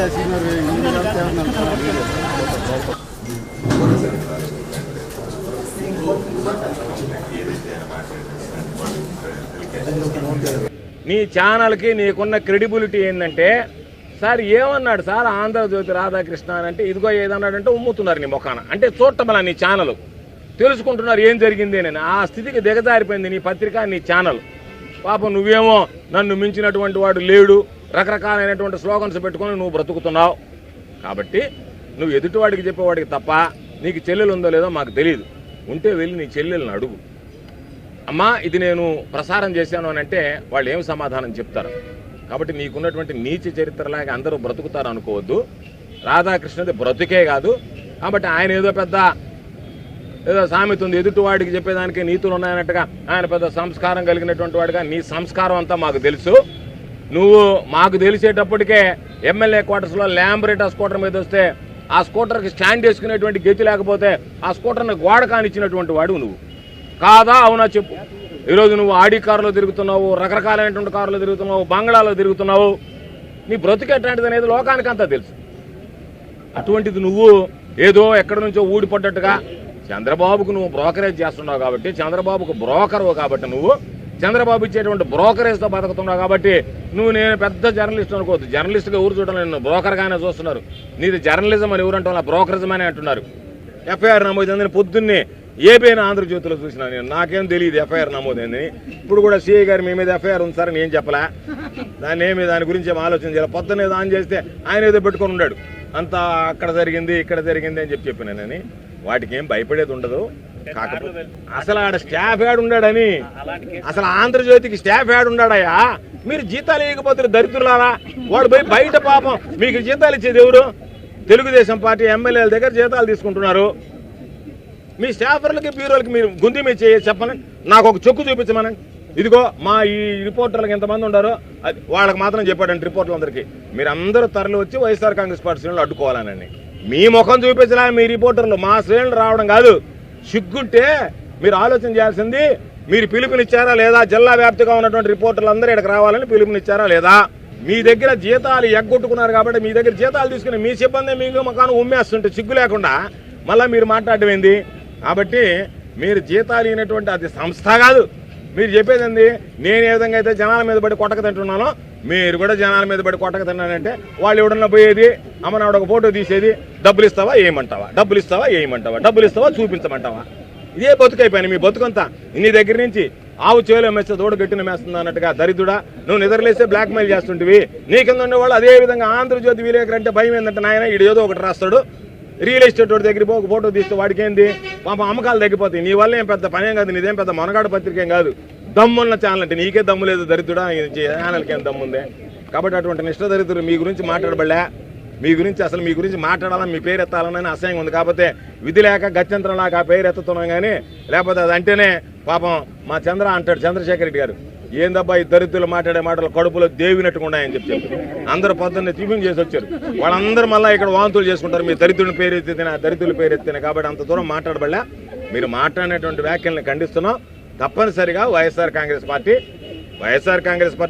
నీ ఛానల్కి నీకున్న క్రెడిబిలిటీ ఏంటంటే, సార్ ఏమన్నాడు సార్ ఆంధ్రజ్యోతి రాధాకృష్ణ అంటే, ఇదిగో ఏదన్నాడంటే ఉమ్ముతున్నారు నీ ముఖాన. అంటే చూడటమలా నీ ఛానల్ తెలుసుకుంటున్నారు ఏం జరిగింది అని. ఆ స్థితికి దిగజారిపోయింది నీ పత్రిక, నీ ఛానల్. పాపం నువ్వేమో నన్ను మించినటువంటి వాడు లేడు, రకరకాలైనటువంటి స్లోగన్స్ పెట్టుకొని నువ్వు బ్రతుకుతున్నావు. కాబట్టి నువ్వు ఎదుటివాడికి చెప్పేవాడికి తప్ప నీకు చెల్లెలు ఉందో లేదో మాకు తెలియదు. ఉంటే వెళ్ళి నీ చెల్లెలను అడుగు. అమ్మా ఇది నేను ప్రసారం చేశాను అని అంటే వాళ్ళు ఏం సమాధానం చెప్తారు. కాబట్టి నీకున్నటువంటి నీచ చరిత్రలాగా అందరూ బ్రతుకుతారు అనుకోవద్దు. రాధాకృష్ణది బ్రతుకే కాదు. కాబట్టి ఆయన ఏదో పెద్ద ఏదో సామెత ఉంది, ఎదుటివాడికి చెప్పేదానికి నీతులు ఉన్నాయన్నట్టుగా ఆయన పెద్ద సంస్కారం కలిగినటువంటి వాడిగా. నీ సంస్కారం అంతా మాకు తెలుసు. నువ్వు మాకు తెలిసేటప్పటికే ఎమ్మెల్యే క్వార్టర్స్లో ల్యాంబరేటా స్కూటర్ మీద వస్తే ఆ స్కూటర్కి స్టాండ్ చేసుకునేటువంటి గతి లేకపోతే ఆ స్కూటర్ని గోడ కానిచ్చినటువంటి వాడు నువ్వు కాదా? అవునా చెప్పు. ఈరోజు నువ్వు ఆడి కారులో తిరుగుతున్నావు, రకరకాలైనటువంటి కారులో తిరుగుతున్నావు, బంగ్లాలో తిరుగుతున్నావు. నీ బ్రతుకేటువంటిది అనేది లోకానికి అంతా తెలుసు. అటువంటిది నువ్వు ఏదో ఎక్కడి నుంచో ఊడిపడ్డట్టుగా చంద్రబాబుకు నువ్వు బ్రోకరేజ్ చేస్తున్నావు కాబట్టి, చంద్రబాబుకు బ్రోకరు కాబట్టి, నువ్వు చంద్రబాబు ఇచ్చేటువంటి బ్రోకరేజ్తో బతుకుతున్నావు కాబట్టి నువ్వు నేను పెద్ద జర్నలిస్ట్ అనుకోవద్దు. జర్నలిస్ట్గా ఎవరు చూడడం, నేను బ్రోకర్గానే చూస్తున్నారు. నీది జర్నలిజం అని ఎవరంటే వాళ్ళ బ్రోకరిజం అని అంటున్నారు. ఎఫ్ఐఆర్ నమోదైందని పొద్దున్నే ఏపైనా ఆంధ్రజ్యోతిలో చూసినా నేను, నాకేం తెలియదు ఎఫ్ఐఆర్ నమోదైందని. ఇప్పుడు కూడా సిఐ గారు మీ మీద ఎఫ్ఐఆర్ ఉంది సార్ అని ఏం చెప్పలే, దాని గురించి ఏం ఆలోచన చేయాలి. పొద్దున్న ఏదో ఆన్ చేస్తే ఆయన ఏదో పెట్టుకొని ఉన్నాడు, అంతా అక్కడ జరిగింది ఇక్కడ జరిగింది అని చెప్పినానని. వాటికి ఏం భయపడేది ఉండదు. కాకపోతే అసలు ఆడ స్టాఫ్ యాడ్ ఉన్నాడని, అసలు ఆంధ్రజ్యోతికి స్టాఫ్ యాడ్ ఉన్నాడయ్యా. మీరు జీతాలు ఇవ్వకపోతే దరిద్రులారా. వాడు పోయి బయట పాపం మీకు జీతాలు ఇచ్చేది ఎవరు? తెలుగుదేశం పార్టీ ఎమ్మెల్యేల దగ్గర జీతాలు తీసుకుంటున్నారు. మీ స్టాఫర్లకి బ్యూరోలకి మీరు గుంది మీద చెప్పండి, నాకు ఒక చెక్కు చూపించమనండి. ఇదిగో మా ఈ రిపోర్టర్లకు ఎంతమంది ఉన్నారో అది వాళ్ళకి మాత్రం చెప్పాడండి. రిపోర్టర్లందరికీ మీరు అందరూ తరలి వచ్చి వైఎస్ఆర్ కాంగ్రెస్ పార్టీ శ్రేణులు అడ్డుకోవాలని. మీ ముఖం చూపించలే మీ రిపోర్టర్లు, మా శ్రేణులు రావడం కాదు. సిగ్గుంటే మీరు ఆలోచన చేయాల్సింది, మీరు పిలుపునిచ్చారా లేదా? జిల్లా వ్యాప్తిగా ఉన్నటువంటి రిపోర్టర్లు అందరూ ఇక్కడికి రావాలని పిలుపునిచ్చారా లేదా? మీ దగ్గర జీతాలు ఎగ్గొట్టుకున్నారు కాబట్టి మీ దగ్గర జీతాలు తీసుకుని మీ సిబ్బంది మీకు ముఖాన్ని ఉమ్మేస్తుంటే సిగ్గు లేకుండా మళ్ళీ మీరు మాట్లాడడం ఏంది? కాబట్టి మీరు జీతాలు ఇచ్చినటువంటి అది సంస్థ కాదు. మీరు చెప్పేది ఏంది? నేను ఏ విధంగా అయితే జనాల మీద పడి కొట్టక తింటున్నానో మీరు కూడా జనాల మీద పడి కొట్టక తిన్నానంటే వాళ్ళు ఎవడన్నా పోయేది, అమ్మ నాడు ఒక ఫోటో తీసేది, డబ్బులు ఇస్తావా ఏమంటావా, డబ్బులు ఇస్తావా ఏమంటావా, డబ్బులు ఇస్తావా చూపించమంటావా? ఇదే బతుకైపోయాను మీ బతుకంతా. ఇన్ని దగ్గర నుంచి ఆవు చేలో మేస్తే దూడ గట్టిన మేస్తుంది అన్నట్టుగా దరిద్రుడా నువ్వు నిద్రలేస్తే బ్లాక్ మెయిల్ చేస్తుంటివి. నీ కింద ఉండేవాళ్ళు అదే విధంగా ఆంధ్రజ్యోతి విలేకరు అంటే భయం ఏంటంటే నాయన ఈడు ఏదో ఒకటి రాస్తాడు, రియల్ ఎస్టేట్ వాడి దగ్గర ఒక ఫోటో తీస్తే వాడికి ఏంది పాపం అమ్మకాలు తగ్గిపోతాయి. నీ వల్ల ఏం పెద్ద పనేం కాదు, నీదేం పెద్ద మనగాడు పత్రిక ఏం కాదు. దమ్మున్న ఛానల్ అంటే నీకే దమ్ము లేదు దరిద్రుడా, ఛానల్కి ఏం దమ్ముందే. కాబట్టి అటువంటి నిష్ఠ దరిద్రుడు మీ గురించి మాట్లాడబడలే. మీ గురించి అసలు మీ గురించి మాట్లాడాలని మీ పేరు ఎత్తాలని అసహ్యంగా ఉంది. కాకపోతే విధి లేక గత్యంతరం లేక ఆ పేరు ఎత్తుతున్నాం కానీ లేకపోతే అది అంటేనే పాపం మా చంద్ర అంటాడు చంద్రశేఖర్ రెడ్డి గారు, ఏందబ్బా ఈ దరిద్రులు మాట్లాడే మాటలు కడుపులో దేవినట్టుగా ఉన్నాయని చెప్పి అందరూ పొద్దున్నే టిఫిన్ చేసి వచ్చారు. వాళ్ళందరూ మళ్ళీ ఇక్కడ వాంతులు చేసుకుంటారు మీ దరిద్రుని పేరు ఎత్తిన దరిద్రుల పేరు ఎత్తిన. కాబట్టి అంత దూరం మాట్లాడబడలే. మీరు మాట్లాడినటువంటి వ్యాఖ్యల్ని ఖండిస్తున్నాం. తప్పనిసరిగా వైఎస్ఆర్ కాంగ్రెస్ పార్టీ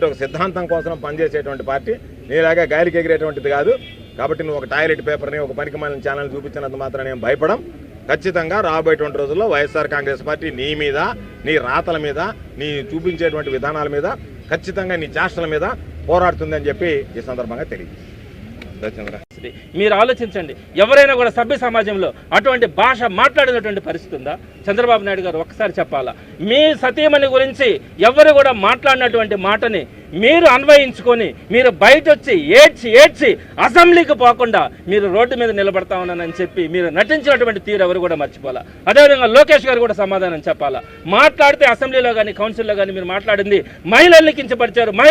ఒక సిద్ధాంతం కోసం పనిచేసేటువంటి పార్టీ, నీలాగా గాలికి ఎగిరేటువంటిది కాదు. కాబట్టి నువ్వు ఒక టాయిలెట్ పేపర్ని ఒక పనికిమాలిన ఛానల్ చూపించినంత మాత్రం నేను భయపడం. ఖచ్చితంగా రాబోయేటువంటి రోజుల్లో వైఎస్ఆర్ కాంగ్రెస్ పార్టీ నీ మీద, నీ రాతల మీద, నీ చూపించేటువంటి విధానాల మీద, ఖచ్చితంగా నీ చేష్టల మీద పోరాడుతుందని చెప్పి ఈ సందర్భంగా తెలియదు. మీరు ఆలోచించండి, ఎవరైనా కూడా సభ్య సమాజంలో అటువంటి భాష మాట్లాడినటువంటి పరిస్థితి ఉందా? చంద్రబాబు నాయుడు గారు ఒక్కసారి చెప్పాలా. మీ సతీమణి గురించి ఎవరు కూడా మాట్లాడినటువంటి మాటని మీరు అన్వయించుకొని మీరు బయట వచ్చి ఏడ్చి అసెంబ్లీకి పోకుండా మీరు రోడ్డు మీద నిలబడతా ఉన్నానని చెప్పి మీరు నటించినటువంటి తీరు ఎవరు కూడా మర్చిపోవాలా. అదేవిధంగా లోకేష్ గారు కూడా సమాధానం చెప్పాలా. మాట్లాడితే అసెంబ్లీలో కానీ కౌన్సిల్లో కానీ మీరు మాట్లాడింది మహిళల్ని కించపరిచారు, మా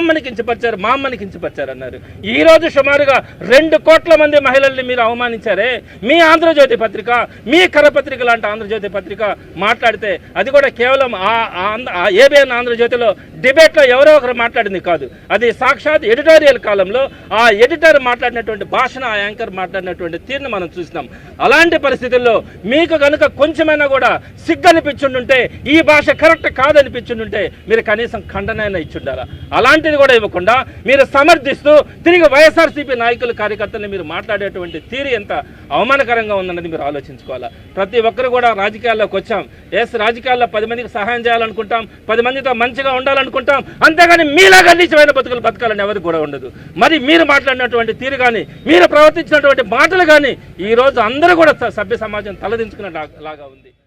అమ్మని కించపరిచారు అన్నారు. ఈరోజు సుమారుగా 2 కోట్ల మంది మహిళల్ని మీరు అవమానించారే. మీ ఆంధ్రజ్యోతి పత్రిక, మీ కరపత్రిక లాంటి ఆంధ్రజ్యోతి పత్రిక మాట్లాడితే అది కూడా కేవలం ఏబిఎన్ ఆంధ్రజ్యోతిలో డిబేట్ డిబేట్లో ఎవరో ఒకరు మాట్లాడింది కాదు, అది సాక్షాత్ ఎడిటోరియల్ కాలంలో ఆ ఎడిటర్ మాట్లాడినటువంటి భాషను, ఆ యాంకర్ మాట్లాడినటువంటి తీరును మనం చూసినాం. అలాంటి పరిస్థితుల్లో మీకు కనుక కొంచెమైనా కూడా సిగ్గు అనిపించుంటే, ఈ భాష కరెక్ట్ కాదనిపించుంటే మీరు కనీసం ఖండనైనా ఇచ్చుండారా. అలాంటిది కూడా ఇవ్వకుండా మీరు సమర్థిస్తూ తిరిగి వైఎస్ఆర్సీపీ నాయకులు, కార్యకర్తలు మీరు మాట్లాడేటువంటి తీరు ఎంత అవమానకరంగా ఉందన్నది మీరు ఆలోచించుకోవాలా. ప్రతి ఒక్కరు కూడా రాజకీయాల్లోకి వచ్చాం, రాజకీయాల్లో 10 మందికి సహాయం చేయాలనుకుంటాం, 10 మందితో మంచిగా ఉండాలనుకుంటాం, అంతేగాని మీలాగా నీచమైన బతుకులు బతకాలని ఎవరికి కూడా ఉండదు. మరి మీరు మాట్లాడినటువంటి తీరు కానీ, మీరు ప్రవర్తించినటువంటి మాటలు కానీ ఈరోజు అందరూ కూడా సభ్య సమాజం తలదించుకునే లాగా ఉంది.